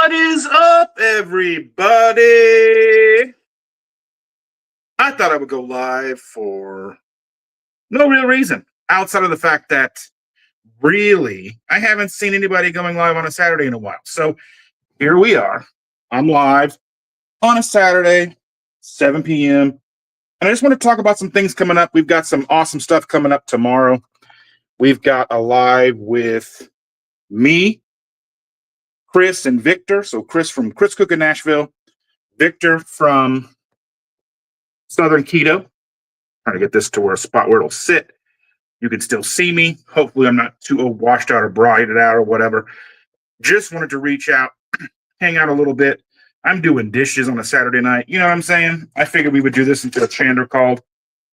What is up, everybody? I thought I would go live for no real reason outside of the fact that really I haven't seen anybody going live on a Saturday in a while. So here we are. I'm live on a Saturday, 7 p.m. And I just want to talk about some things coming up. We've got some awesome stuff coming up tomorrow. We've got a live with me, Chris, and Victor. So Chris from Chris Cook in Nashville, Victor from Southern Keto. Trying to get this to where a spot where it'll sit. You can still see me. Hopefully I'm not too washed out or brighted out or whatever. Just wanted to reach out, hang out a little bit. I'm doing dishes on a Saturday night. You know what I'm saying? I figured we would do this until Chandler called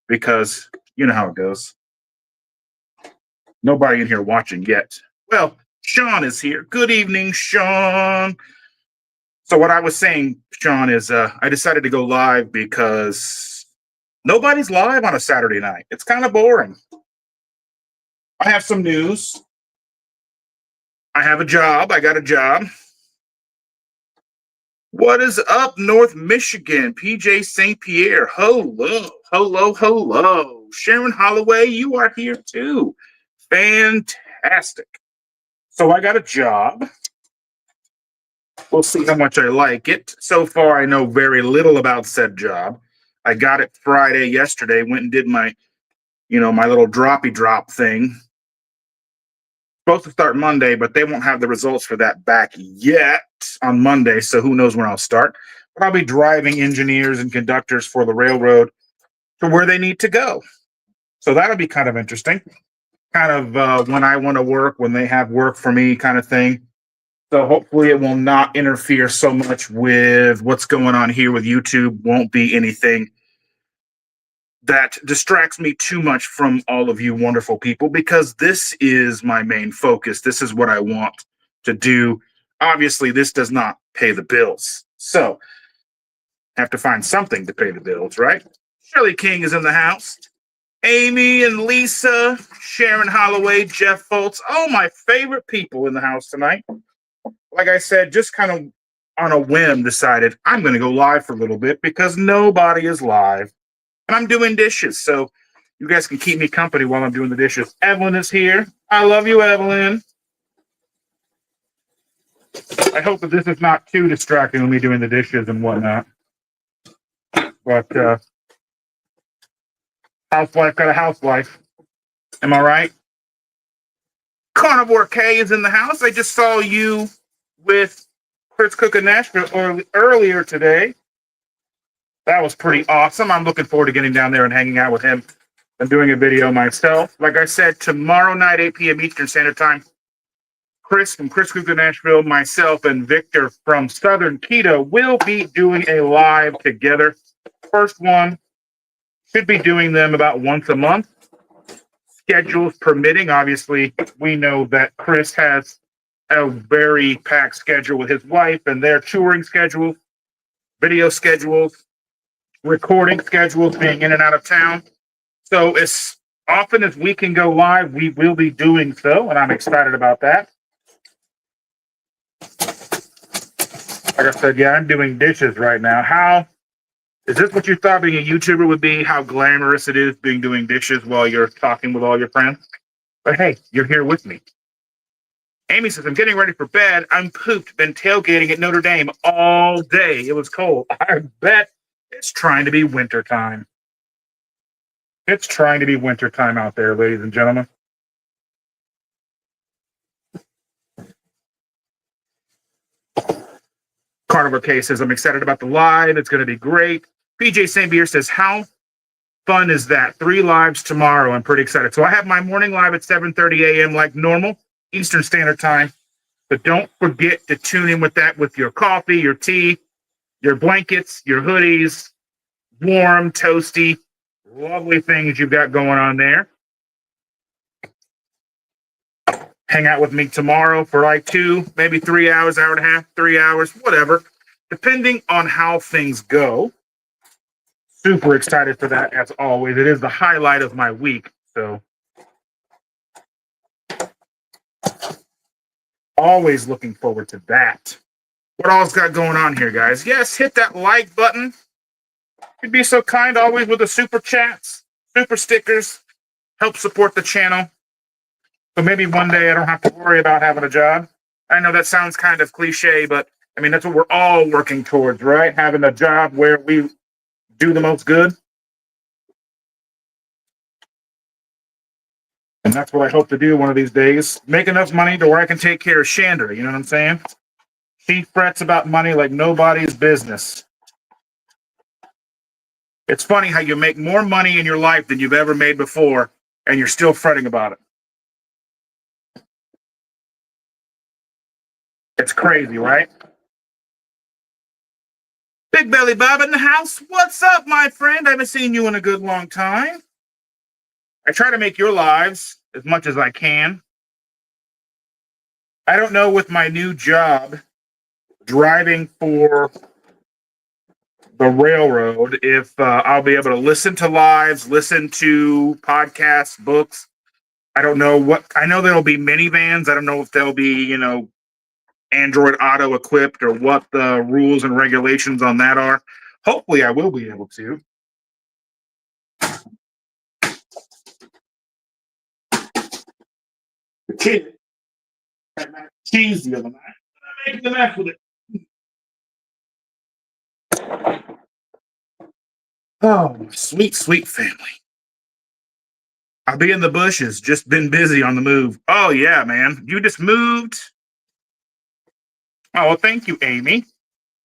because you know how it goes. Nobody in here watching yet. Well, Sean is here. Good evening, Sean. So what I was saying, Sean, is I decided to go live because nobody's live on a Saturday night. It's kind of boring. I have some news. I have a job. I got a job. What is up, North Michigan? PJ St. Pierre. Hello, hello, hello. Sharon Holloway, you are here too. Fantastic. So I got a job. We'll see how much I like it. So far, I know very little about said job. I got it Friday yesterday, went and did my, my little droppy drop thing. Supposed to start Monday, but they won't have the results for that back yet on Monday, so who knows when I'll start. But I'll be driving engineers and conductors for the railroad to where they need to go. So that'll be kind of interesting. Kind of when I want to work, when they have work for me kind of thing. So hopefully it will not interfere so much with what's going on here with YouTube. Won't be anything that distracts me too much from all of you wonderful people, because this is my main focus. This is what I want to do. Obviously, this does not pay the bills. So have to find something to pay the bills, right? Shirley King is in the house. Amy and Lisa, Sharon Holloway, Jeff Foltz, all my favorite people in the house tonight. Like I said, just kind of on a whim decided I'm going to go live for a little bit because nobody is live. And I'm doing dishes, so you guys can keep me company while I'm doing the dishes. Evelyn is here. I love you, Evelyn. I hope that this is not too distracting when me doing the dishes and whatnot. But housewife got a housewife. Am I right? Carnivore K is in the house. I just saw you with Chris Cook in Nashville earlier today. That was pretty awesome. I'm looking forward to getting down there and hanging out with him and doing a video myself. Like I said, tomorrow night, 8 p.m. Eastern Standard Time, Chris from Chris Cook in Nashville, myself, and Victor from Southern Keto will be doing a live together. First one, should be doing them about once a month. Schedules permitting. Obviously, we know that Chris has a very packed schedule with his wife and their touring schedule, video schedules, recording schedules, being in and out of town. So as often as we can go live, we will be doing so, and I'm excited about that. Like I said, yeah, I'm doing dishes right now. How is this what you thought being a YouTuber would be? How glamorous it is being doing dishes while you're talking with all your friends? But hey, you're here with me. Amy says, I'm getting ready for bed. I'm pooped. Been tailgating at Notre Dame all day. It was cold. I bet it's trying to be wintertime. It's trying to be wintertime out there, ladies and gentlemen. Carnivore K says, I'm excited about the live. It's going to be great. PJ St. Pierre says, how fun is that? 3 lives tomorrow. I'm pretty excited. So I have my morning live at 7:30 a.m. like normal, Eastern Standard Time. But don't forget to tune in with that with your coffee, your tea, your blankets, your hoodies, warm, toasty, lovely things you've got going on there. Hang out with me tomorrow for like 2, maybe 3 hours, hour and a half, 3 hours, whatever, depending on how things go. Super excited for that, as always. It is the highlight of my week, so always looking forward to that. what all's got going on here, guys. Yes, hit that like button. You'd be so kind always with the super chats, super stickers. Help support the channel. So maybe one day I don't have to worry about having a job. I know that sounds kind of cliche, but I mean, that's what we're all working towards, right? Having a job where we do the most good. And that's what I hope to do one of these days. Make enough money to where I can take care of Chandra. You know what I'm saying? She frets about money like nobody's business. It's funny how you make more money in your life than you've ever made before, and you're still fretting about it. It's crazy, right? Big Belly Bob in the house. What's up, my friend? I haven't seen you in a good long time. I try to make your lives as much as I can. I don't know with my new job, driving for the railroad, if I'll be able to listen to lives, listen to podcasts, books. I don't know what. I know there'll be minivans. I don't know if they'll be, Android Auto equipped or what the rules and regulations on that are. Hopefully, I will be able to. The kid had mac and cheese the other night. I'm making the mess with it. Oh, sweet, sweet family. I'll be in the bushes. Just been busy on the move. Oh yeah, man. You just moved. Oh, well, thank you, Amy.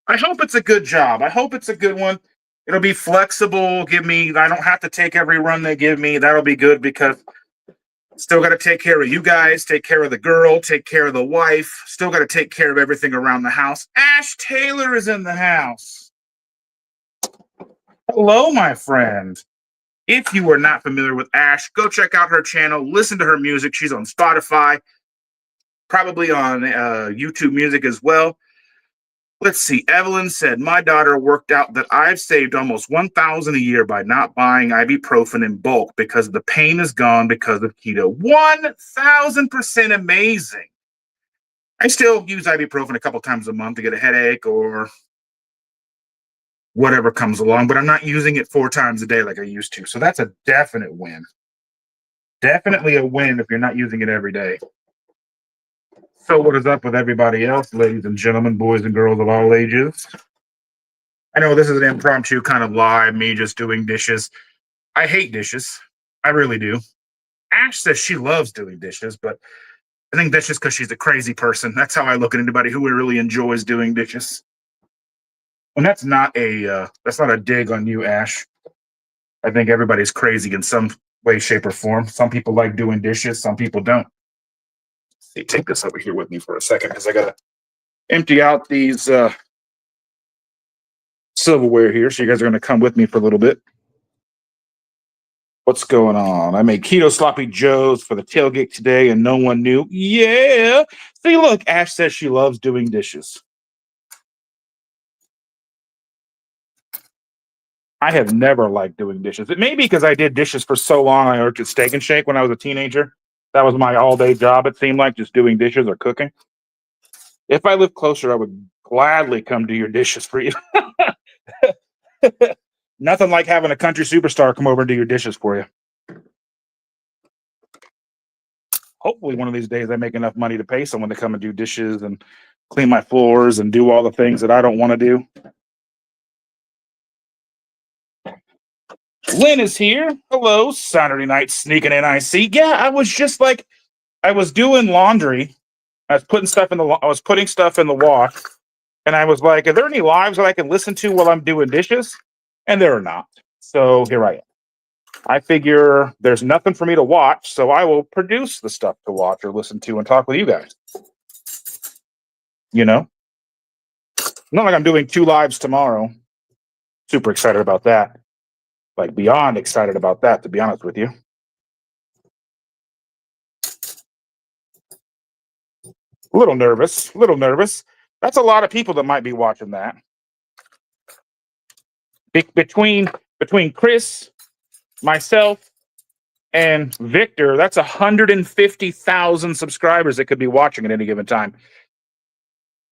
I hope it's a good job. I hope it's a good one. It'll be flexible. I don't have to take every run they give me. That'll be good because still got to take care of you guys, take care of the girl, take care of the wife. Still got to take care of everything around the house. Ash Taylor is in the house. Hello, my friend. If you are not familiar with Ash, go check out her channel. Listen to her music. She's on Spotify, probably on YouTube Music as well. Let's see. Evelyn said, my daughter worked out that I've saved almost $1,000 a year by not buying ibuprofen in bulk because the pain is gone because of keto. 1,000% amazing. I still use ibuprofen a couple times a month to get a headache or whatever comes along, but I'm not using it 4 times a day like I used to. So that's a definite win. Definitely a win if you're not using it every day. So what is up with everybody else, ladies and gentlemen, boys and girls of all ages? I know this is an impromptu kind of live, me just doing dishes. I hate dishes. I really do. Ash says she loves doing dishes, but I think that's just because she's a crazy person. That's how I look at anybody who really enjoys doing dishes. And that's not a dig on you, Ash. I think everybody's crazy in some way, shape, or form. Some people like doing dishes, some people don't. See, take this over here with me for a second because I gotta empty out these silverware here. So you guys are gonna come with me for a little bit. What's going on? I made keto sloppy joes for the tailgate today, and no one knew. Yeah. See, look, Ash says she loves doing dishes. I have never liked doing dishes. It may be because I did dishes for so long. I worked at Steak and Shake when I was a teenager. That was my all-day job, it seemed like, just doing dishes or cooking. If I lived closer, I would gladly come do your dishes for you. Nothing like having a country superstar come over and do your dishes for you. Hopefully one of these days I make enough money to pay someone to come and do dishes and clean my floors and do all the things that I don't want to do. Lynn is here. Hello, Saturday night sneaking in. I see. Yeah, I was doing laundry. I was putting stuff in the wash, and I was like, "Are there any lives that I can listen to while I'm doing dishes?" And there are not. So here I am. I figure there's nothing for me to watch, so I will produce the stuff to watch or listen to and talk with you guys. Not like I'm doing 2 lives tomorrow. Super excited about that. Like beyond excited about that, to be honest with you. A little nervous. That's a lot of people that might be watching that. Between Chris, myself, and Victor, that's 150,000 subscribers that could be watching at any given time.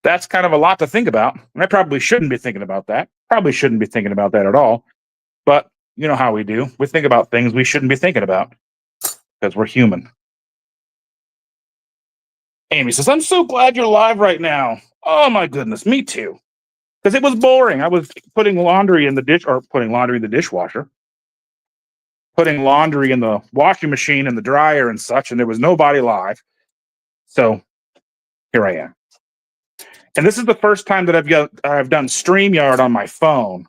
That's kind of a lot to think about. And I probably shouldn't be thinking about that. Probably shouldn't be thinking about that at all. But you know how we do. We think about things we shouldn't be thinking about because we're human. Amy says, I'm so glad you're live right now. Oh my goodness, me too. Because it was boring. I was putting laundry in the dish or putting laundry in the dishwasher, putting laundry in the washing machine and the dryer and such, and there was nobody live. So here I am. And this is the first time that I've done StreamYard on my phone.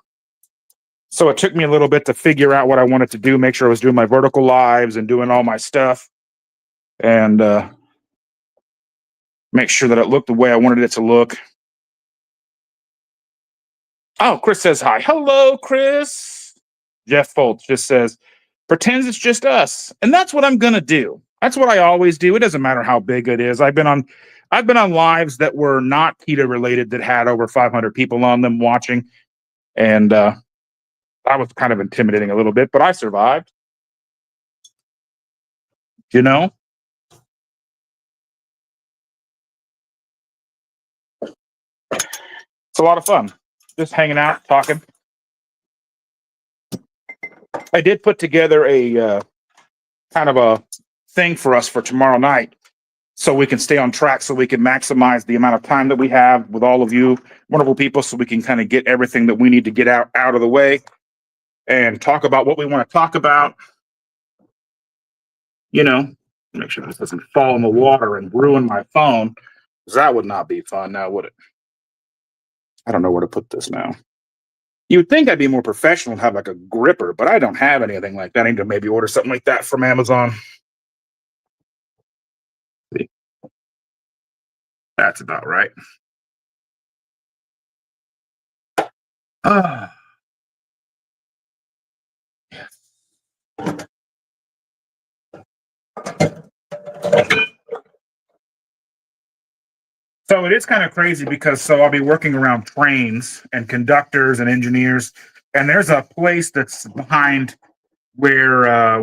So it took me a little bit to figure out what I wanted to do, make sure I was doing my vertical lives and doing all my stuff, and make sure that it looked the way I wanted it to look. Oh, Chris says hi. Hello, Chris. Jeff Foltz just says, pretends it's just us. And that's what I'm going to do. That's what I always do. It doesn't matter how big it is. I've been on lives that were not keto related that had over 500 people on them watching. And I was kind of intimidating a little bit, but I survived. You know? It's a lot of fun. Just hanging out, talking. I did put together a kind of a thing for us for tomorrow night so we can stay on track, so we can maximize the amount of time that we have with all of you wonderful people, so we can kind of get everything that we need to get out of the way and talk about what we want to talk about. You know, make sure this doesn't fall in the water and ruin my phone, because that would not be fun now, would it? I don't know where to put this now. You would think I'd be more professional and have like a gripper, but I don't have anything like that. I need to maybe order something like that from Amazon. See. That's about right. Ah. So it is kind of crazy because I'll be working around trains and conductors and engineers, and there's a place that's behind where I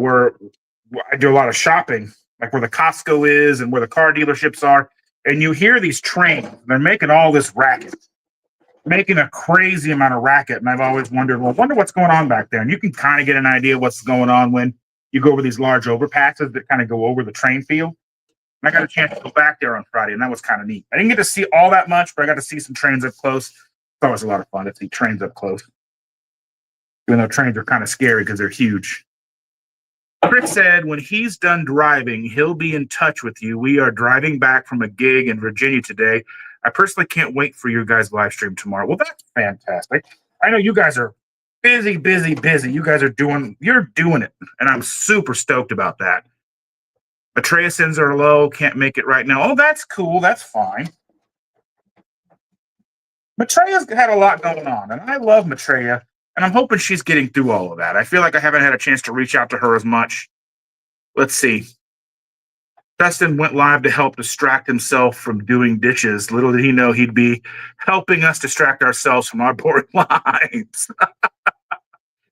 do a lot of shopping, like where the Costco is and where the car dealerships are, and you hear these trains. They're making all this racket, making a crazy amount of racket, and I've always wondered, well, wonder what's going on back there. And you can kind of get an idea what's going on when you go over these large overpasses that kind of go over the train field. And I got a chance to go back there on Friday, and that was kind of neat. I didn't get to see all that much, but I got to see some trains up close. It's always a lot of fun to see trains up close, even though trains are kind of scary because they're huge. Chris said when he's done driving, he'll be in touch with you. We are driving back from a gig in Virginia today. I personally can't wait for your guys' live stream tomorrow. Well, that's fantastic. I know you guys are busy. You guys are doing it, and I'm super stoked about that. Maitreya are low, can't make it right now. Oh, that's cool. That's fine. Maitreya's had a lot going on, and I love Maitreya, and I'm hoping she's getting through all of that. I feel like I haven't had a chance to reach out to her as much. Let's see. Dustin went live to help distract himself from doing dishes. Little did he know he'd be helping us distract ourselves from our boring lives.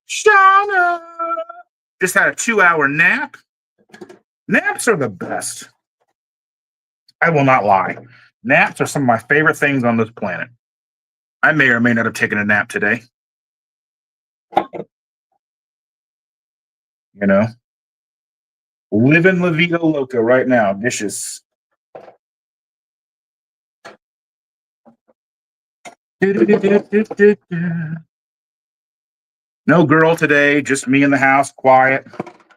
Shauna just had a 2-hour nap. Naps are the best. I will not lie. Naps are some of my favorite things on this planet. I may or may not have taken a nap today. You know, living La Vida Loca right now. Dishes. No girl today, just me in the house, quiet.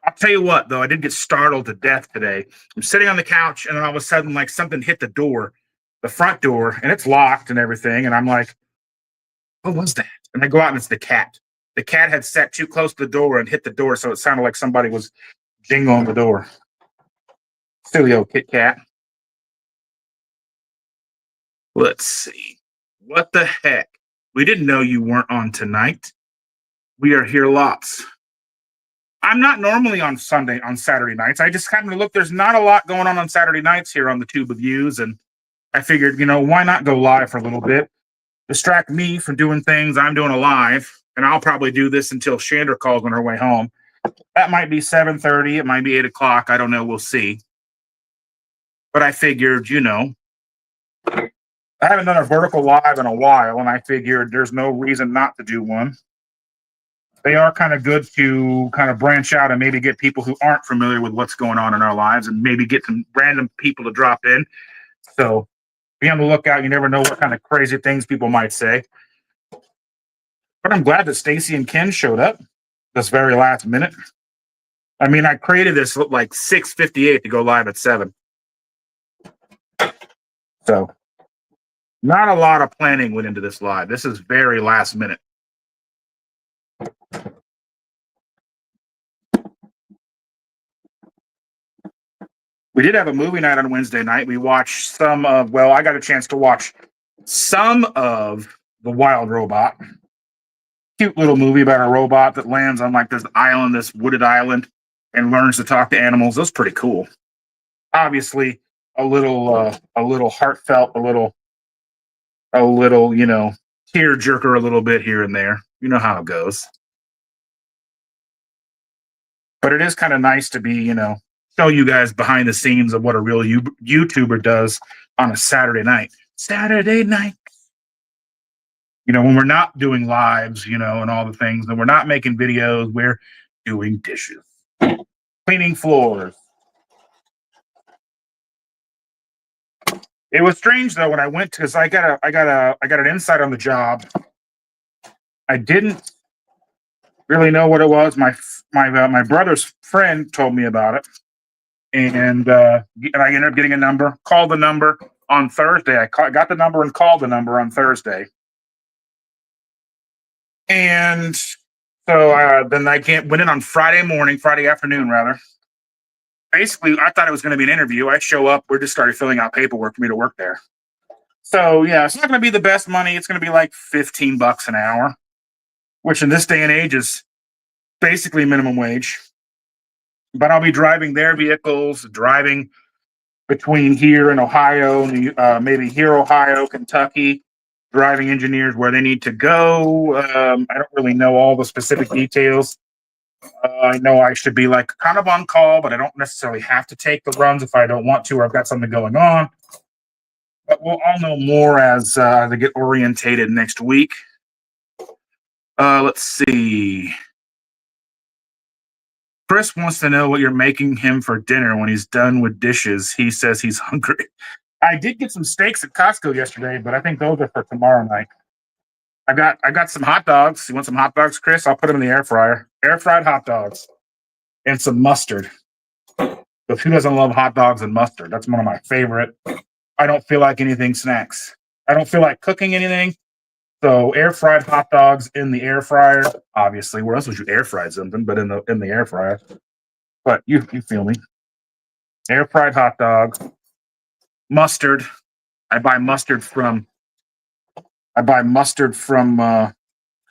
I'll tell you what, though, I did get startled to death today. I'm sitting on the couch, and then all of a sudden, like something hit the door, the front door, and it's locked and everything. And I'm like, what was that? And I go out, and it's the cat. The cat had sat too close to the door and hit the door, so it sounded like somebody was jingling the door. Silly old Kit Kat. Let's see. What the heck? We didn't know you weren't on tonight. We are here lots. I'm not normally on Saturday nights. I just happened to look. There's not a lot going on Saturday nights here on the Tube of Views, and I figured, why not go live for a little bit, distract me from doing things I'm doing a live, and I'll probably do this until Chandra calls on her way home. That might be 7:30. It might be 8 o'clock. I don't know. We'll see. But I figured, I haven't done a vertical live in a while, and I figured there's no reason not to do one. They are kind of good to kind of branch out and maybe get people who aren't familiar with what's going on in our lives and maybe get some random people to drop in. So be on the lookout. You never know what kind of crazy things people might say. But I'm glad that Stacy and Ken showed up this very last minute. I mean, I created this like 6:58 to go live at 7. So not a lot of planning went into this live. This is very last minute. We did have a movie night on Wednesday night. We watched I got a chance to watch some of The Wild Robot. Cute little movie about a robot that lands on like this island, this wooded island, and learns to talk to animals. That was pretty cool. Obviously, a little heartfelt, a little, tear jerker a little bit here and there. You know how it goes. But it is kind of nice to be, show you guys behind the scenes of what a real YouTuber does on a Saturday night. Saturday night. When we're not doing lives, and all the things, and we're not making videos, we're doing dishes, cleaning floors. It was strange though when I went because I got an insight on the job. I didn't really know what it was. My brother's friend told me about it, and I ended up getting a number. Called the number on Thursday. I got the number and called the number on Thursday. And so then I went in on Friday afternoon, rather. Basically, I thought it was going to be an interview. I show up. We just started filling out paperwork for me to work there. So, yeah, it's not going to be the best money. It's going to be like $15 an hour, which in this day and age is basically minimum wage. But I'll be driving their vehicles, driving between here and Ohio, maybe here, Ohio, Kentucky, driving engineers where they need to go. I don't really know all the specific details. I know I should be like kind of on call, but I don't necessarily have to take the runs if I don't want to or I've got something going on. But we'll all know more as they get orientated next week. Let's see. Chris wants to know what you're making him for dinner when he's done with dishes. He says he's hungry. I did get some steaks at Costco yesterday, but I think those are for tomorrow night. I got some hot dogs. You want some hot dogs, Chris? I'll put them in the air fryer. Air fried hot dogs and some mustard. But who doesn't love hot dogs and mustard? That's one of my favorite. I don't feel like anything snacks. I don't feel like cooking anything. So air fried hot dogs in the air fryer. Obviously, where else would you air fry something? But in the air fryer. But you feel me? Air fried hot dog, mustard. I buy mustard from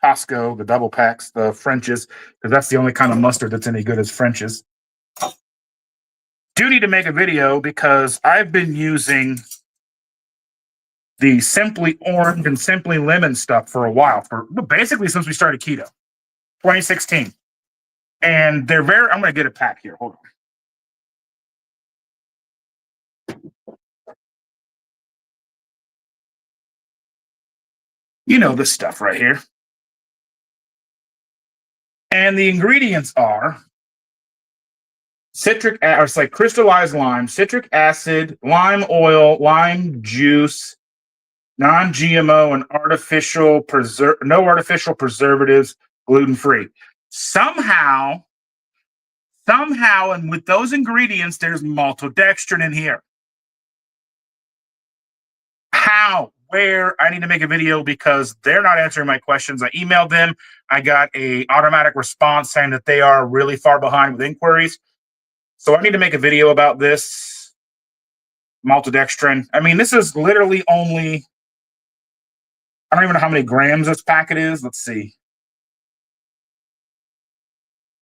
Costco, the double packs, the French's, because that's the only kind of mustard that's any good as French's. Do need to make a video because I've been using the Simply Orange and Simply Lemon stuff for a while, basically since we started keto, 2016. And I'm going to get a pack here. Hold on. You know this stuff right here. And the ingredients are it's like crystallized lime, citric acid, lime oil, lime juice, non-GMO, and no artificial preservatives, gluten-free. Somehow, and with those ingredients, there's maltodextrin in here. How? Where? I need to make a video because they're not answering my questions. I emailed them. I got a automatic response saying that they are really far behind with inquiries. So I need to make a video about this maltodextrin. I mean, this is literally only, I don't even know how many grams this packet is. Let's see.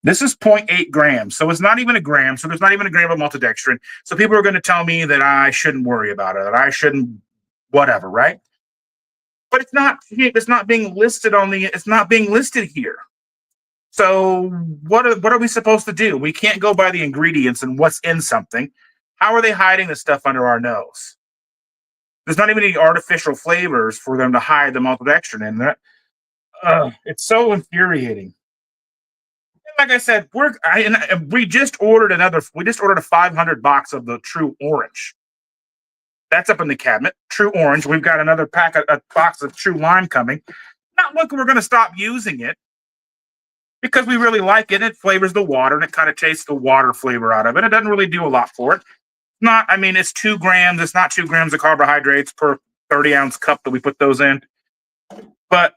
This is 0.8 grams. So it's not even a gram. So there's not even a gram of maltodextrin. So people are going to tell me that I shouldn't worry about it, that I shouldn't whatever, right? But it's not being listed it's not being listed here. So what are we supposed to do? We can't go by the ingredients and what's in something. How are they hiding the stuff under our nose? There's not even any artificial flavors for them to hide the maltodextrin in. It's so infuriating. Like I said, we just ordered a 500 box of the True Orange. That's up in the cabinet. True Orange. We've got another a box of True Lime coming. Not looking we're going to stop using it because we really like it. It flavors the water and it kind of tastes the water flavor out of it. It doesn't really do a lot for it. It's 2 grams. It's not 2 grams of carbohydrates per 30-ounce cup that we put those in. But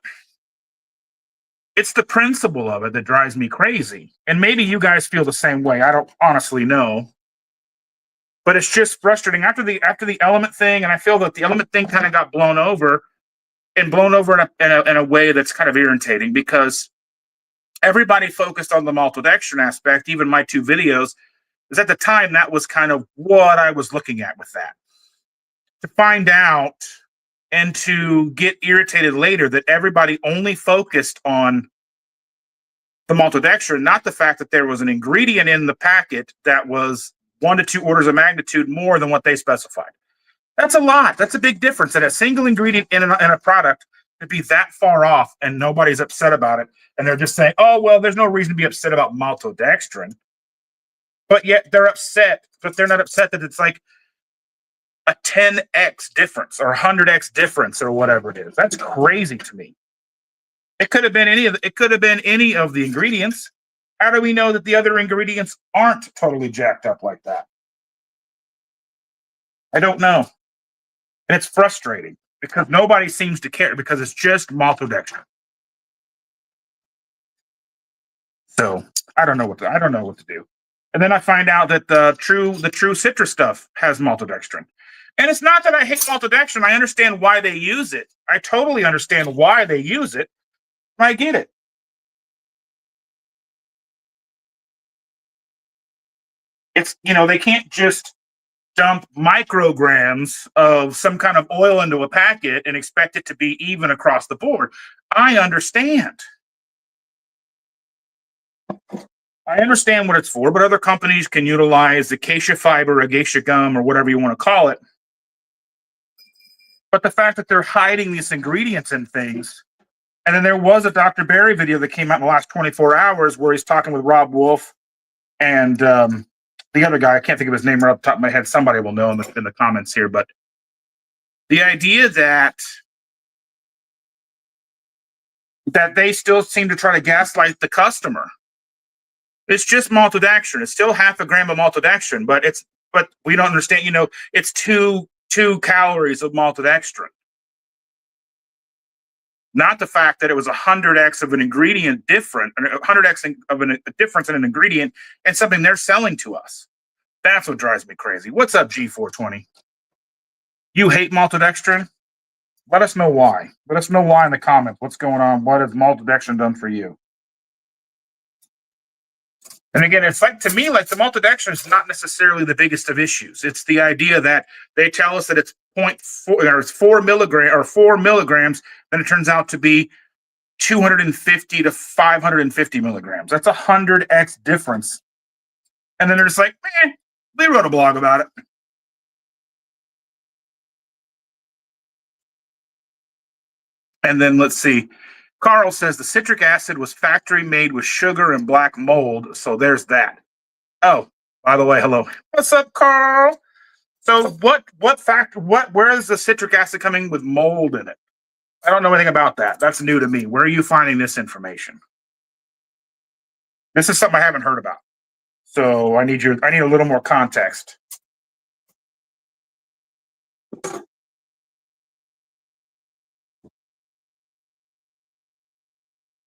it's the principle of it that drives me crazy. And maybe you guys feel the same way. I don't honestly know. But it's just frustrating after the element thing, and I feel that the element thing kind of got blown over in a way that's kind of irritating because everybody focused on the maltodextrin aspect. Even my 2 videos, is at the time that was kind of what I was looking at with that. To find out and to get irritated later that everybody only focused on the maltodextrin, not the fact that there was an ingredient in the packet that was 1 to 2 orders of magnitude more than what they specified. That's a lot. That's a big difference. That a single ingredient in a product could be that far off and nobody's upset about it. And they're just saying, oh, well, there's no reason to be upset about maltodextrin. But yet they're upset, but they're not upset that it's like a 10x difference or 100x difference or whatever it is. That's crazy to me. It could have been any of the ingredients. How do we know that the other ingredients aren't totally jacked up like that? I don't know. And it's frustrating because nobody seems to care because it's just maltodextrin. So I don't know what to do. And then I find out that the true citrus stuff has maltodextrin. And it's not that I hate maltodextrin. I understand why they use it. I totally understand why they use it. I get it. It's, they can't just dump micrograms of some kind of oil into a packet and expect it to be even across the board. I understand. I understand what it's for, but other companies can utilize acacia fiber, acacia gum, or whatever you want to call it. But the fact that they're hiding these ingredients in things, and then there was a Dr. Berry video that came out in the last 24 hours where he's talking with Rob Wolf and the other guy, I can't think of his name right off the top of my head. Somebody will know in the comments here. But the idea that they still seem to try to gaslight the customer. It's just maltodextrin. It's still 0.5 gram of maltodextrin, but we don't understand. It's two calories of maltodextrin. Not the fact that it was 100x of an ingredient different, 100x of a difference in an ingredient and something they're selling to us. That's what drives me crazy. What's up, G420? You hate maltodextrin? Let us know why. Let us know why in the comments. What's going on? What has maltodextrin done for you? And again, it's like, to me, like the maltodextrin is not necessarily the biggest of issues. It's the idea that they tell us that it's 0.4 or it's 4 milligrams, then it turns out to be 250 to 550 milligrams. That's 100x difference. And then they're just like, we wrote a blog about it. And then let's see. Carl says the citric acid was factory made with sugar and black mold. So there's that. Oh, by the way, hello. What's up, Carl? So where is the citric acid coming with mold in it? I don't know anything about that. That's new to me. Where are you finding this information? This is something I haven't heard about. So I need a little more context.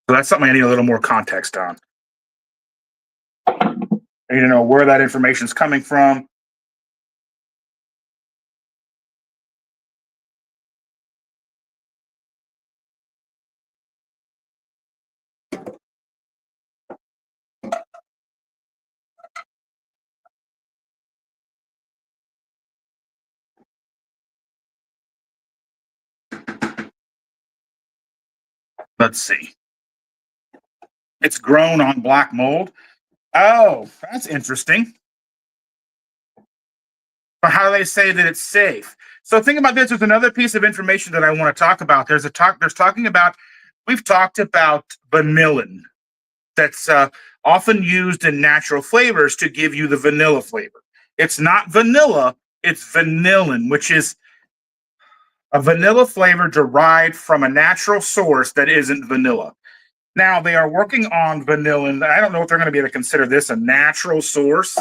So that's something I need a little more context on. I need to know where that information is coming from. Let's see. It's grown on black mold. Oh, that's interesting. But how do they say that it's safe? So think about this. There's another piece of information that I want to talk about. There's talking about, we've talked about vanillin that's often used in natural flavors to give you the vanilla flavor. It's not vanilla, it's vanillin, which is a vanilla flavor derived from a natural source that isn't vanilla. Now, they are working on vanillin. I don't know if they're going to be able to consider this a natural source.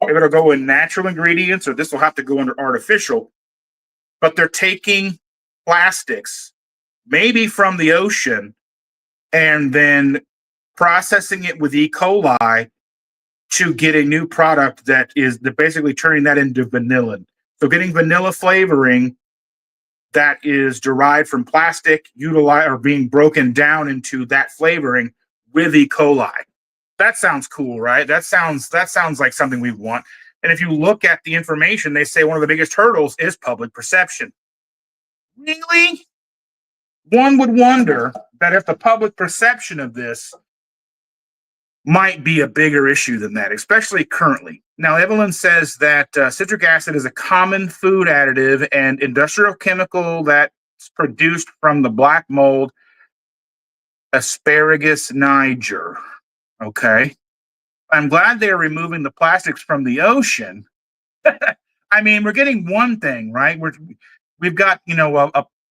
If it'll go in natural ingredients, or this will have to go under artificial. But they're taking plastics, maybe from the ocean, and then processing it with E. coli to get a new product that is basically turning that into vanillin. So getting vanilla flavoring that is derived from plastic, or being broken down into that flavoring with E. coli. That sounds cool, right? That sounds like something we want. And if you look at the information, they say one of the biggest hurdles is public perception. Really? One would wonder that if the public perception of this might be a bigger issue than that, especially currently. Now, Evelyn says that citric acid is a common food additive and industrial chemical that's produced from the black mold Asparagus niger. Okay. I'm glad they're removing the plastics from the ocean. I mean, we're getting one thing, right? We've got,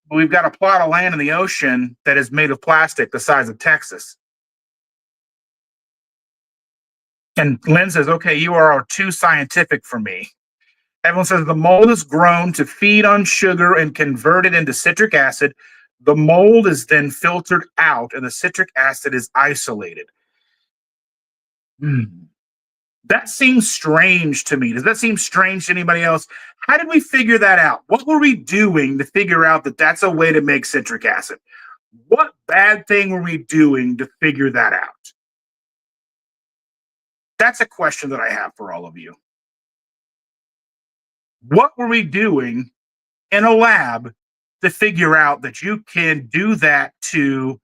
we've got a plot of land in the ocean that is made of plastic the size of Texas. And Lynn says, okay, you are too scientific for me. Evelyn says the mold is grown to feed on sugar and converted into citric acid. The mold is then filtered out and the citric acid is isolated. That seems strange to me. Does that seem strange to anybody else? How did we figure that out? What were we doing to figure out that that's a way to make citric acid? What bad thing were we doing to figure that out? That's a question that I have for all of you. What were we doing in a lab to figure out that you can do that to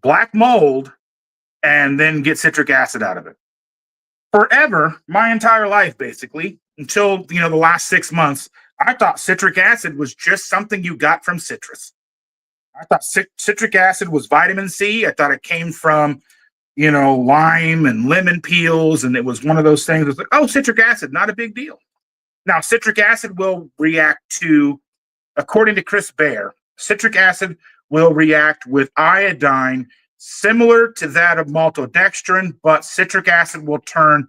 black mold and then get citric acid out of it? Forever, my entire life, basically, until the last 6 months, I thought citric acid was just something you got from citrus. I thought citric acid was vitamin C. I thought it came from lime and lemon peels, and it was one of those things that's like, oh, citric acid, not a big deal. Now, citric acid will react to, according to Chris Baer, citric acid will react with iodine similar to that of maltodextrin, but citric acid will turn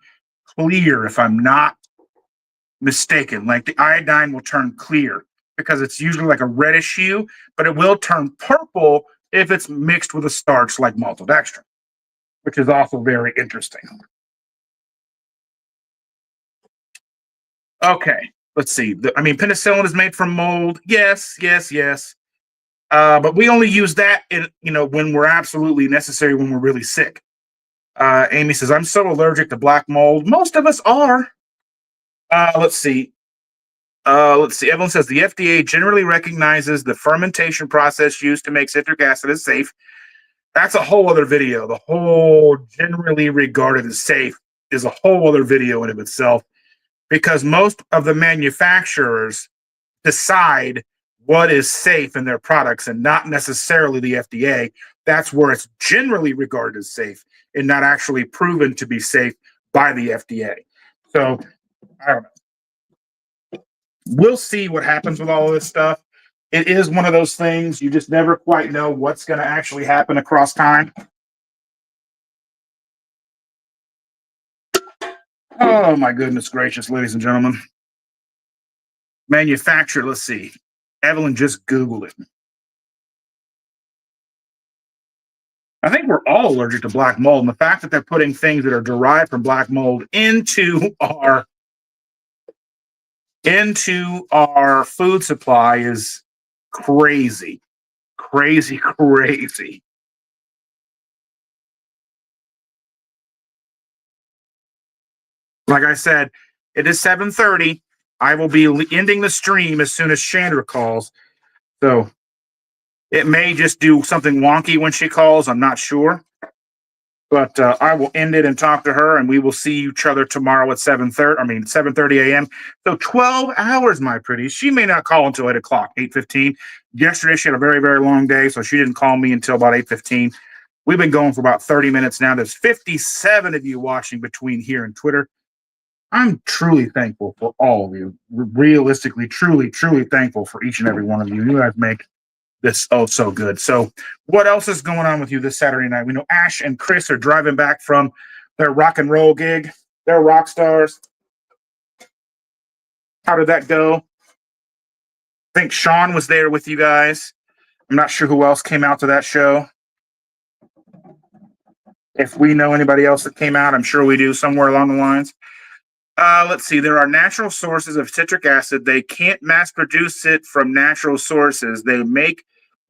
clear, if I'm not mistaken. Like the iodine will turn clear because it's usually like a reddish hue, but it will turn purple if it's mixed with a starch like maltodextrin, which is also very interesting. Okay, let's see. Penicillin is made from mold. Yes. But we only use that when we're absolutely necessary, when we're really sick. Amy says, I'm so allergic to black mold. Most of us are. Let's see. Evelyn says the FDA generally recognizes the fermentation process used to make citric acid as safe. That's a whole other video. The whole generally regarded as safe is a whole other video in of itself, because most of the manufacturers decide what is safe in their products and not necessarily the FDA. That's where it's generally regarded as safe and not actually proven to be safe by the FDA. So I don't know. We'll see what happens with all of this stuff. It is one of those things you just never quite know what's going to actually happen across time. Oh my goodness gracious, ladies and gentlemen. Manufacturer, let's see. Evelyn just Googled it. I think we're all allergic to black mold, and the fact that they're putting things that are derived from black mold into our food supply is crazy. Like I said, it is 7:30. I will be ending the stream as soon as Chandra calls. So it may just do something wonky when she calls. I'm not sure. But I will end it and talk to her, and we will see each other tomorrow at 7:30. I mean 7:30 a.m. So 12 hours, my pretties. She may not call until 8 o'clock, 8:15. Yesterday she had a very, very long day, so she didn't call me until about 8:15. We've been going for about 30 minutes now. There's 57 of you watching between here and Twitter. I'm truly thankful for all of you. Realistically, truly, truly thankful for each and every one of you. You guys make this so good. So what else is going on with you this Saturday night? We know Ash and Chris are driving back from their rock and roll gig. They're rock stars. How did that go? I think Sean was there with you guys. I'm not sure who else came out to that show. If we know anybody else that came out, I'm sure we do somewhere along the lines. Let's see. There are natural sources of citric acid. They can't mass produce it from natural sources. They make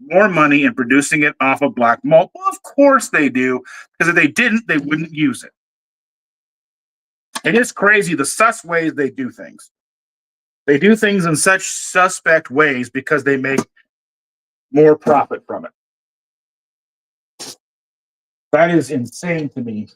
more money in producing it off of black malt. Well, of course they do, because if they didn't, they wouldn't use it. It is crazy the sus ways they do things. They do things in such suspect ways because they make more profit from it. That is insane to me.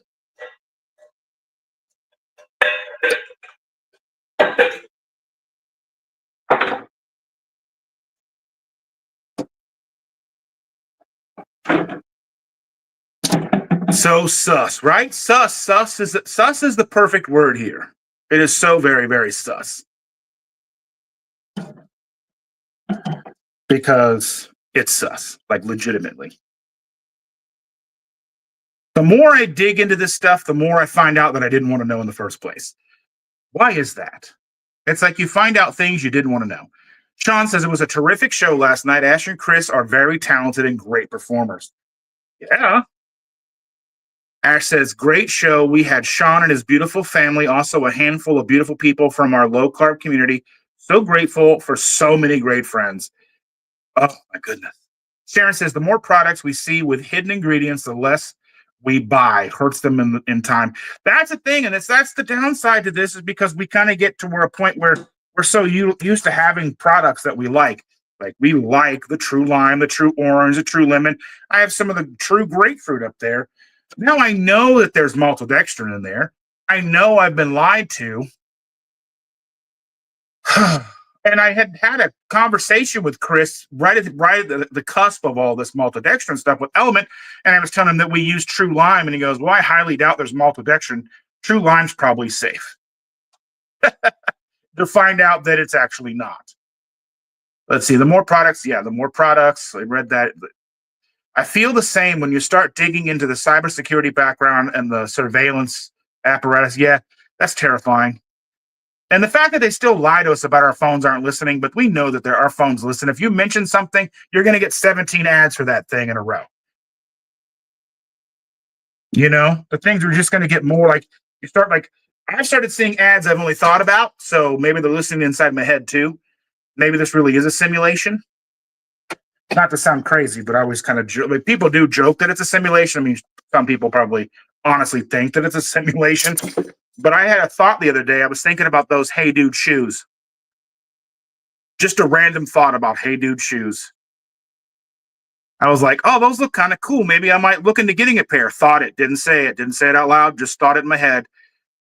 So sus, right? Sus is the perfect word here. It is so very, very sus. Because it's sus, like legitimately. The more I dig into this stuff, the more I find out that I didn't want to know in the first place. Why is that? It's like you find out things you didn't want to know. Sean says it was a terrific show last night. Ash and Chris are very talented and great performers. Yeah. Ash says, great show. We had Sean and his beautiful family, also a handful of beautiful people from our low carb community. So grateful for so many great friends. Oh, my goodness. Sharon says, the more products we see with hidden ingredients, the less we buy. Hurts them in time. That's the thing, and that's the downside to this, is because we kind of get to where a point where we're so used to having products that we like. Like we like the true lime, the true orange, the true lemon. I have some of the true grapefruit up there. Now I know that there's maltodextrin in there. I know I've been lied to. And I had a conversation with Chris right at the cusp of all this maltodextrin stuff with Element, and I was telling him that we use True Lime, and he goes, well, I highly doubt there's maltodextrin. True Lime's probably safe. To find out that it's actually not. Let's see, the more products. I read that. I feel the same when you start digging into the cybersecurity background and the surveillance apparatus. Yeah, that's terrifying. And the fact that they still lie to us about our phones aren't listening, but we know that our phones listen. If you mention something, you're going to get 17 ads for that thing in a row. You know, the things are just going to get more like, I've started seeing ads I've only thought about. So maybe they're listening inside my head too. Maybe this really is a simulation. Not to sound crazy, but I always kind of joke. Like, people do joke that it's a simulation. I mean, some people probably honestly think that it's a simulation. But I had a thought the other day. I was thinking about those Hey Dude shoes. Just a random thought about Hey Dude shoes. I was like, oh, those look kind of cool. Maybe I might look into getting a pair. Thought it. Didn't say it. Didn't say it out loud. Just thought it in my head.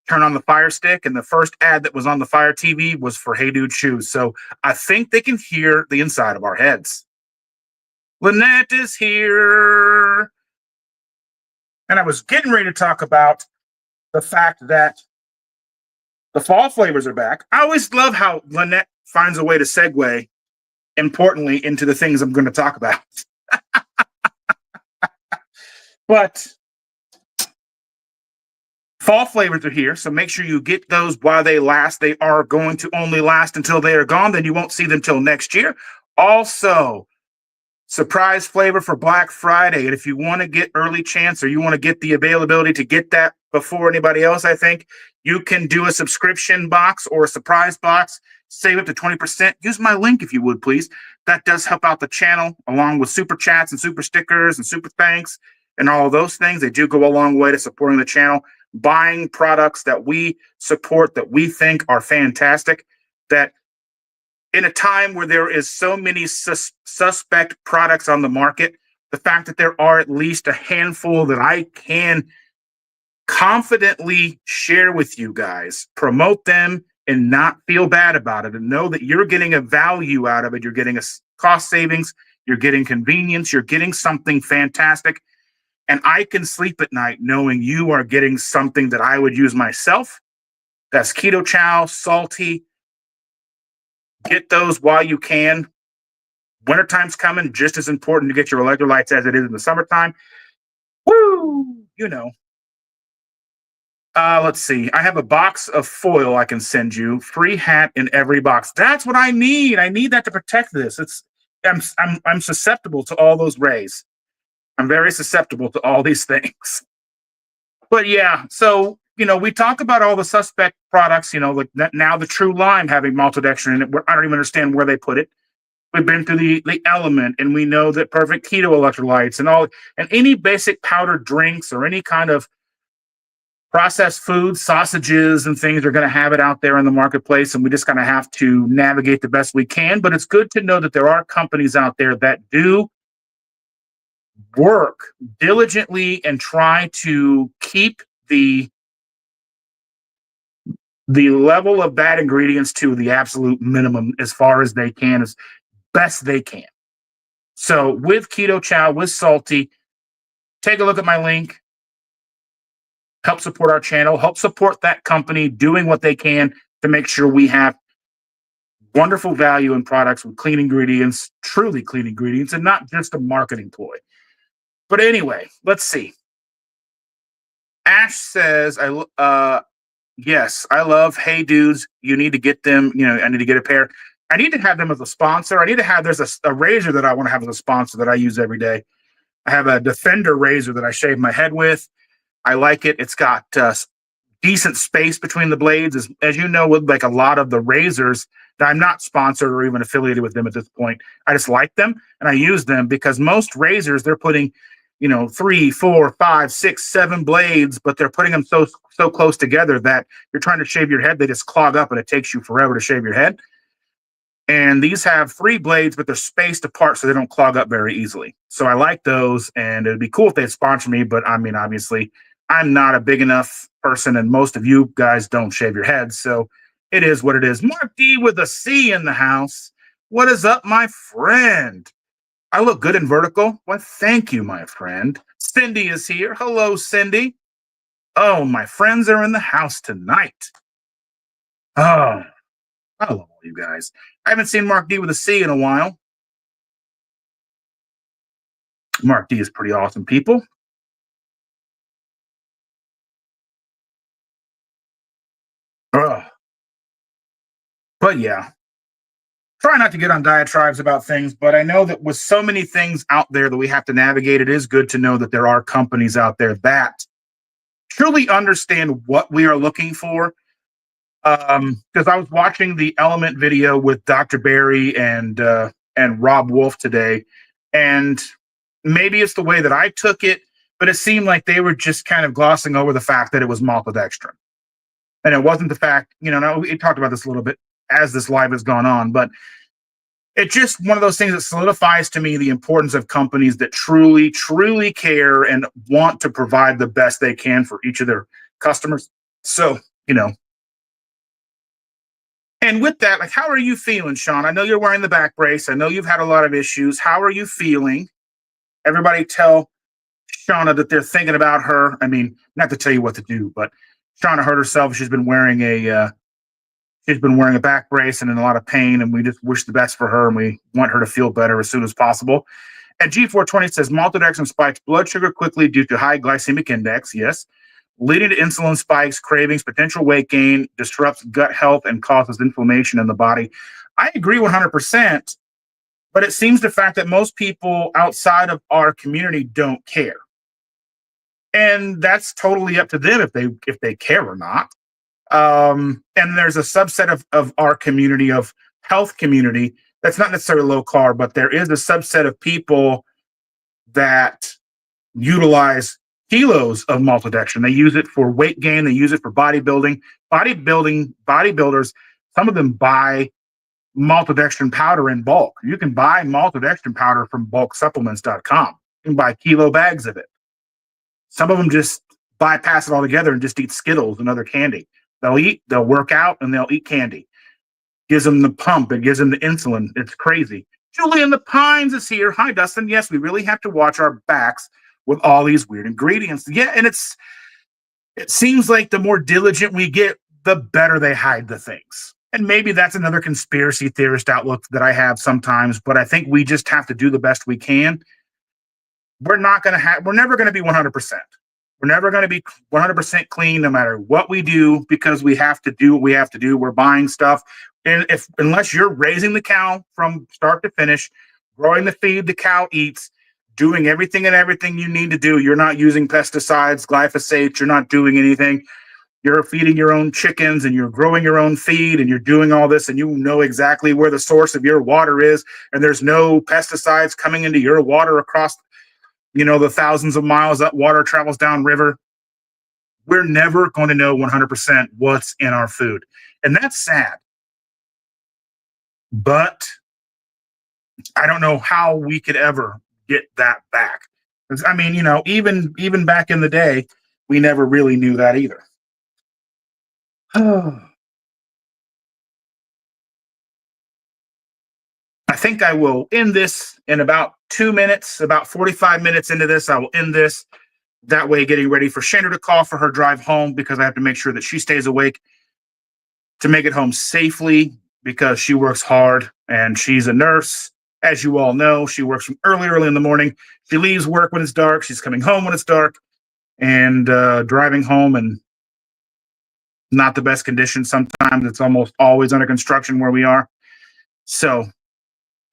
Turn on the Fire Stick, and the first ad that was on the Fire TV was for Hey Dude shoes. So I think they can hear the inside of our heads. Lynette is here. And I was getting ready to talk about the fact that the fall flavors are back. I always love how Lynette finds a way to segue, importantly, into the things I'm going to talk about. But fall flavors are here, so make sure you get those while they last. They are going to only last until they are gone. Then you won't see them till next year. Also, surprise flavor for Black Friday. And if you want to get early chance, or you want to get the availability to get that before anybody else, I think you can do a subscription box or a surprise box. Save up to 20%. Use my link if you would, please. That does help out the channel, along with super chats and super stickers and super thanks and all of those things. They do go a long way to supporting the channel, buying products that we support, that we think are fantastic, that in a time where there is so many suspect products on the market, the fact that there are at least a handful that I can confidently share with you guys, promote them, and not feel bad about it, and know that you're getting a value out of it. You're getting a cost savings, you're getting convenience, you're getting something fantastic. And I can sleep at night knowing you are getting something that I would use myself. That's Keto Chow, salty. Get those while you can. Wintertime's coming, just as important to get your electrolytes as it is in the summertime. Woo! You know. Let's see. I have a box of foil I can send you. Free hat in every box. That's what I need. I need that to protect this. I'm susceptible to all those rays. I'm very susceptible to all these things. But yeah, so we talk about all the suspect products. Like now the True Lime having maltodextrin in it. I don't even understand where they put it. We've been through the Element, and we know that Perfect Keto electrolytes and any basic powdered drinks or any kind of processed foods, sausages, and things are going to have it out there in the marketplace, and we just kind of have to navigate the best we can. But it's good to know that there are companies out there that do work diligently and try to keep the level of bad ingredients to the absolute minimum as far as they can, as best they can. So with Keto Chow, with Salty, take a look at my link. Help support our channel. Help support that company doing what they can to make sure we have wonderful value in products with clean ingredients, truly clean ingredients, and not just a marketing ploy. But anyway, let's see. Ash says, yes, I love Hey Dudes. You need to get them. I need to get a pair. I need to have them as a sponsor. There's a razor that I want to have as a sponsor that I use every day. I have a Defender razor that I shave my head with. I like it. It's got decent space between the blades. As you know, with like a lot of the razors, that I'm not sponsored or even affiliated with them at this point. I just like them and I use them because most razors, they're putting 3, 4, 5, 6, 7 blades, but they're putting them so close together that you're trying to shave your head, they just clog up and it takes you forever to shave your head. And these have 3 blades, but they're spaced apart so they don't clog up very easily. So I like those, and it'd be cool if they'd sponsor me, but I mean, obviously, I'm not a big enough person, and most of you guys don't shave your heads, so it is what it is. Mark D with a C in the house. What is up, my friend? I look good in vertical. Well, thank you, my friend. Cindy is here. Hello, Cindy. Oh, my friends are in the house tonight. Oh, I love all you guys. I haven't seen Mark D with a C in a while. Mark D is pretty awesome, people. Ugh. But yeah, try not to get on diatribes about things, but I know that with so many things out there that we have to navigate, it is good to know that there are companies out there that truly understand what we are looking for. Because I was watching the Element video with Dr. Barry and Rob Wolf today, and maybe it's the way that I took it, but it seemed like they were just kind of glossing over the fact that it was maltodextrin. And it wasn't the fact, now we talked about this a little bit as this live has gone on, but it's just one of those things that solidifies to me the importance of companies that truly, truly care and want to provide the best they can for each of their customers. So, and with that, like, how are you feeling, Sean? I know you're wearing the back brace. I know you've had a lot of issues. How are you feeling? Everybody tell Shauna that they're thinking about her. I mean, not to tell you what to do, but Shauna hurt herself. She's been wearing a back brace and in a lot of pain, and we just wish the best for her, and we want her to feel better as soon as possible. And G420 says maltodextrin spikes blood sugar quickly due to high glycemic index. Yes. Leading to insulin spikes, cravings, potential weight gain, disrupts gut health, and causes inflammation in the body. I agree 100%, but it seems the fact that most people outside of our community don't care. And that's totally up to them if they care or not. And there's a subset of our community, of health community, that's not necessarily low carb, but there is a subset of people that utilize kilos of maltodextrin. They use it for weight gain. They use it for bodybuilding. Bodybuilders, some of them buy maltodextrin powder in bulk. You can buy maltodextrin powder from bulksupplements.com. You can buy kilo bags of it. Some of them just bypass it altogether and just eat Skittles and other candy. They'll work out, and they'll eat candy. Gives them the pump. It gives them the insulin. It's crazy. Julie in the Pines is here. Hi, Dustin. Yes, we really have to watch our backs with all these weird ingredients. Yeah, and it seems like the more diligent we get, the better they hide the things. And maybe that's another conspiracy theorist outlook that I have sometimes, but I think we just have to do the best we can. We're never going to be 100%. We're never going to be 100% clean no matter what we do, because we have to do what we have to do. We're buying stuff. And unless you're raising the cow from start to finish, growing the feed the cow eats, doing everything you need to do, you're not using pesticides, glyphosate, you're not doing anything. You're feeding your own chickens and you're growing your own feed and you're doing all this, and you know exactly where the source of your water is, and there's no pesticides coming into your water across the thousands of miles that water travels downriver. We're never going to know 100% what's in our food. And that's sad. But I don't know how we could ever get that back. I mean, even back in the day, we never really knew that either. I think I will end this in about 2 minutes, about 45 minutes into this. I will end this. That way, getting ready for Shana to call for her drive home, because I have to make sure that she stays awake to make it home safely, because she works hard and she's a nurse. As you all know, she works from early in the morning. She leaves work when it's dark. She's coming home when it's dark, and driving home in not the best conditions. Sometimes it's almost always under construction where we are. So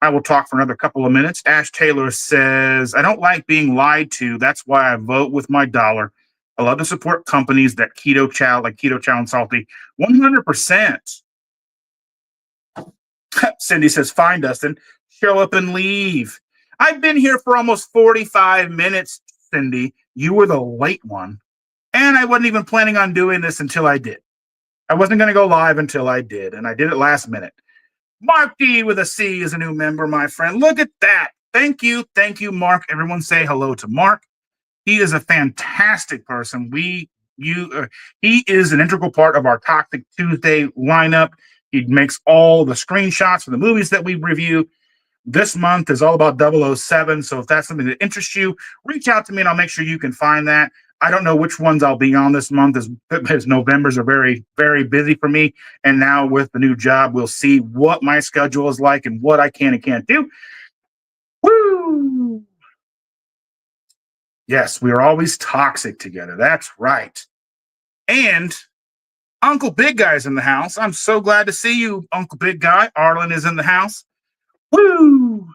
I will talk for another couple of minutes. Ash Taylor says, I don't like being lied to. That's why I vote with my dollar. I love to support companies that Keto Chow, like Keto Chow and Salty. 100%. Cindy says, fine, Dustin. Show up and leave. I've been here for almost 45 minutes, Cindy. You were the late one. And I wasn't even planning on doing this until I did. I wasn't going to go live until I did, and I did it last minute. Mark D with a C is a new member, my friend. Look at that. Thank you, Mark. Everyone say hello to Mark. He is a fantastic person. He is an integral part of our Toxic Tuesday lineup. He makes all the screenshots for the movies that we review. This month is all about 007, so if that's something that interests you, reach out to me and I'll make sure you can find that. I don't know which ones I'll be on this month, as Novembers are very, very busy for me. And now with the new job, we'll see what my schedule is like and what I can and can't do. Woo! Yes, we are always toxic together. That's right. And Uncle Big Guy's in the house. I'm so glad to see you, Uncle Big Guy. Arlen is in the house. Woo!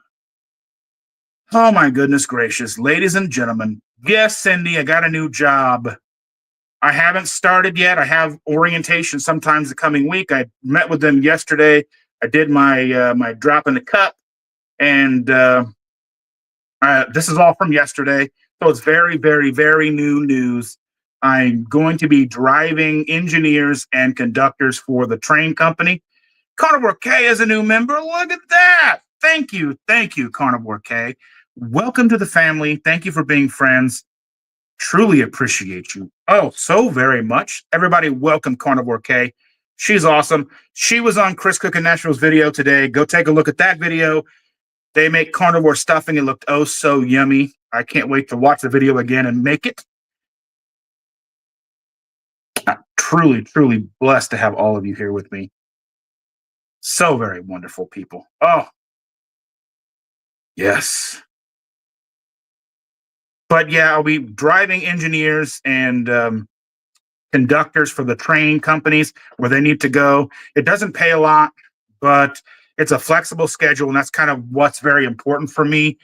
Oh, my goodness gracious. Ladies and gentlemen, yes, Cindy, I got a new job. I haven't started yet. I have orientation sometimes the coming week. I met with them yesterday. I did my drop in the cup, and this is all from yesterday. So it's very, very, very new news. I'm going to be driving engineers and conductors for the train company. Carnivore K is a new member. Look at that. Thank you, Carnivore K. Welcome to the family. Thank you for being friends. Truly appreciate you. Oh, so very much. Everybody, welcome Carnivore K. She's awesome. She was on Chris Cook and Nashville's video today. Go take a look at that video. They make carnivore stuffing. It looked oh so yummy. I can't wait to watch the video again and make it. I'm truly, truly blessed to have all of you here with me. So very wonderful people. Oh, yes. But yeah, I'll be driving engineers and conductors for the train companies where they need to go. It doesn't pay a lot, but it's a flexible schedule, and that's kind of what's very important for me.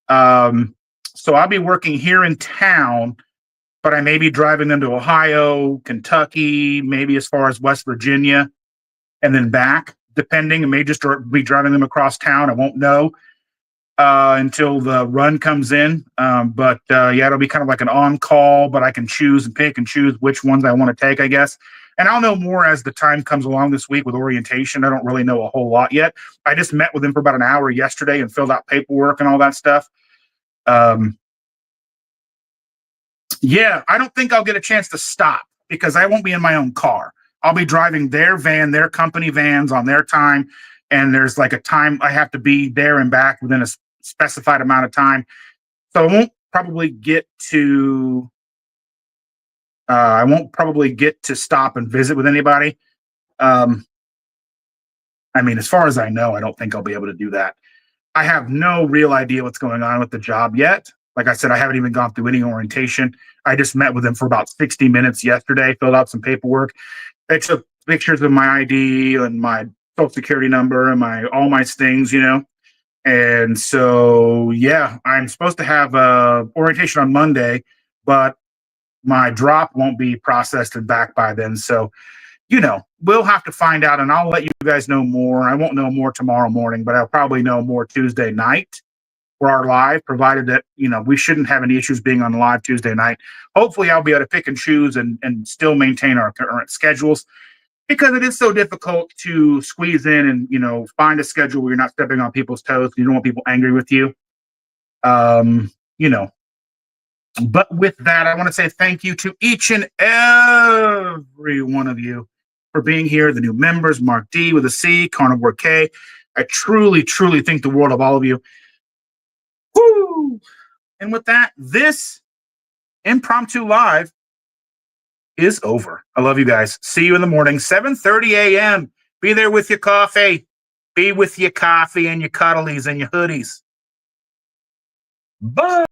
So I'll be working here in town, but I may be driving them to Ohio, Kentucky, maybe as far as West Virginia, and then back, depending. I may just be driving them across town. I won't know until the run comes in. But yeah, it'll be kind of like an on-call, but I can choose and pick and choose which ones I want to take, I guess. And I'll know more as the time comes along this week with orientation. I don't really know a whole lot yet. I just met with them for about an hour yesterday and filled out paperwork and all that stuff. Yeah, I don't think I'll get a chance to stop because I won't be in my own car. I'll be driving their van, their company vans on their time. And there's like a time I have to be there and back within a specified amount of time. So I won't probably get to stop and visit with anybody. Um, I mean, as far as I know, I don't think I'll be able to do that. I have no real idea what's going on with the job yet. Like I said, I haven't even gone through any orientation. I just met with them for about 60 minutes yesterday, filled out some paperwork. They took pictures of my ID and my social security number and all my things, you know. And so, yeah, I'm supposed to have orientation on Monday, but my drop won't be processed and back by then. So, you know, we'll have to find out, and I'll let you guys know more. I won't know more tomorrow morning, but I'll probably know more Tuesday night for our live, provided that, you know, we shouldn't have any issues being on live Tuesday night. Hopefully, I'll be able to pick and choose and still maintain our current schedules because it is so difficult to squeeze in and, you know, find a schedule where you're not stepping on people's toes. You don't want people angry with you. You know, but with that, I want to say thank you to each and every one of you for being here. The new members, Mark D with a C, Carnivore K. I truly, truly think the world of all of you. Woo! And with that, this impromptu live is over. I love you guys. See you in the morning, 7:30 a.m. Be there with your coffee. Be with your coffee and your cuddlies and your hoodies. Bye.